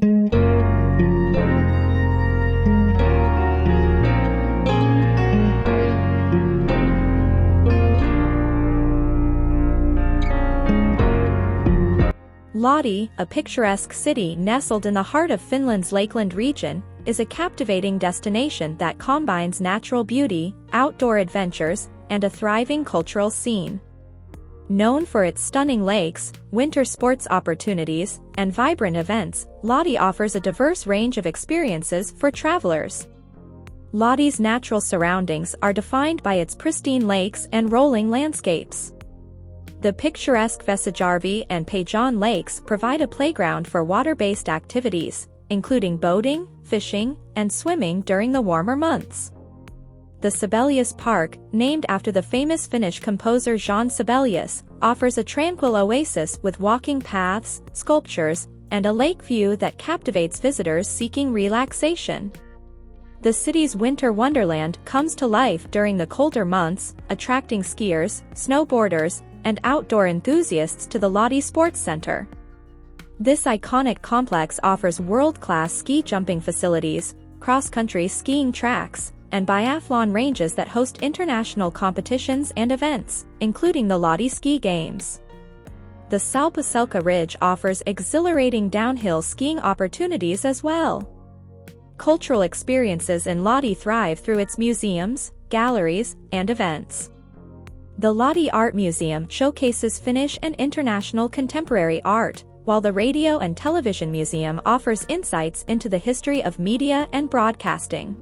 Lahti, a picturesque city nestled in the heart of Finland's Lakeland region, is a captivating destination that combines natural beauty, outdoor adventures, and a thriving cultural scene. Known for its stunning lakes, winter sports opportunities, and vibrant events, Lahti offers a diverse range of experiences for travelers. Lahti's natural surroundings are defined by its pristine lakes and rolling landscapes. The picturesque Vesijärvi and Päijät lakes provide a playground for water-based activities, including boating, fishing, and swimming during the warmer months. The Sibelius Park, named after the famous Finnish composer Jean Sibelius, offers a tranquil oasis with walking paths, sculptures, and a lake view that captivates visitors seeking relaxation. The city's winter wonderland comes to life during the colder months, attracting skiers, snowboarders, and outdoor enthusiasts to the Lahti Sports Center. This iconic complex offers world-class ski jumping facilities, cross-country skiing tracks, and biathlon ranges that host international competitions and events, including the Lahti Ski Games. The Salpaselkä Ridge offers exhilarating downhill skiing opportunities as well. Cultural experiences in Lahti thrive through its museums, galleries, and events. The Lahti Art Museum showcases Finnish and international contemporary art, while the Radio and Television Museum offers insights into the history of media and broadcasting.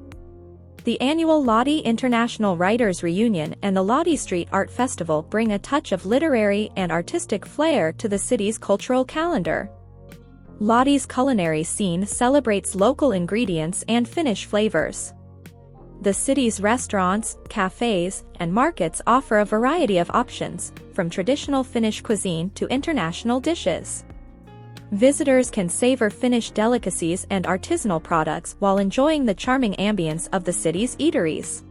The annual Lahti International Writers' Reunion and the Lahti Street Art Festival bring a touch of literary and artistic flair to the city's cultural calendar. Lahti's culinary scene celebrates local ingredients and Finnish flavors. The city's restaurants, cafes, and markets offer a variety of options, from traditional Finnish cuisine to international dishes. Visitors can savor Finnish delicacies and artisanal products while enjoying the charming ambience of the city's eateries.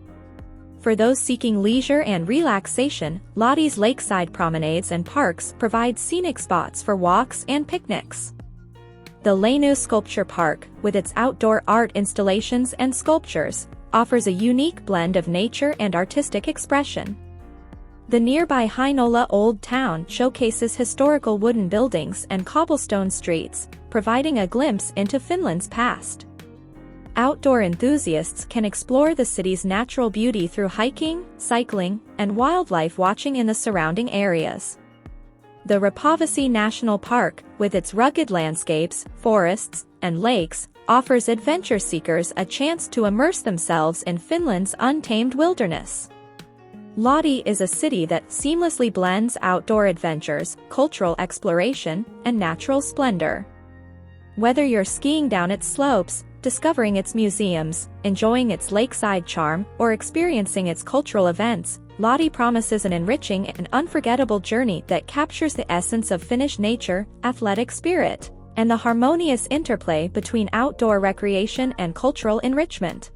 For those seeking leisure and relaxation, Lahti's lakeside promenades and parks provide scenic spots for walks and picnics. The Leinu Sculpture Park, with its outdoor art installations and sculptures, offers a unique blend of nature and artistic expression. The nearby Heinola Old Town showcases historical wooden buildings and cobblestone streets, providing a glimpse into Finland's past. Outdoor enthusiasts can explore the city's natural beauty through hiking, cycling, and wildlife watching in the surrounding areas. The Rapavesi National Park, with its rugged landscapes, forests, and lakes, offers adventure seekers a chance to immerse themselves in Finland's untamed wilderness. Lahti is a city that seamlessly blends outdoor adventures, cultural exploration, and natural splendor. Whether you're skiing down its slopes, discovering its museums, enjoying its lakeside charm, or experiencing its cultural events, Lahti promises an enriching and unforgettable journey that captures the essence of Finnish nature, athletic spirit, and the harmonious interplay between outdoor recreation and cultural enrichment.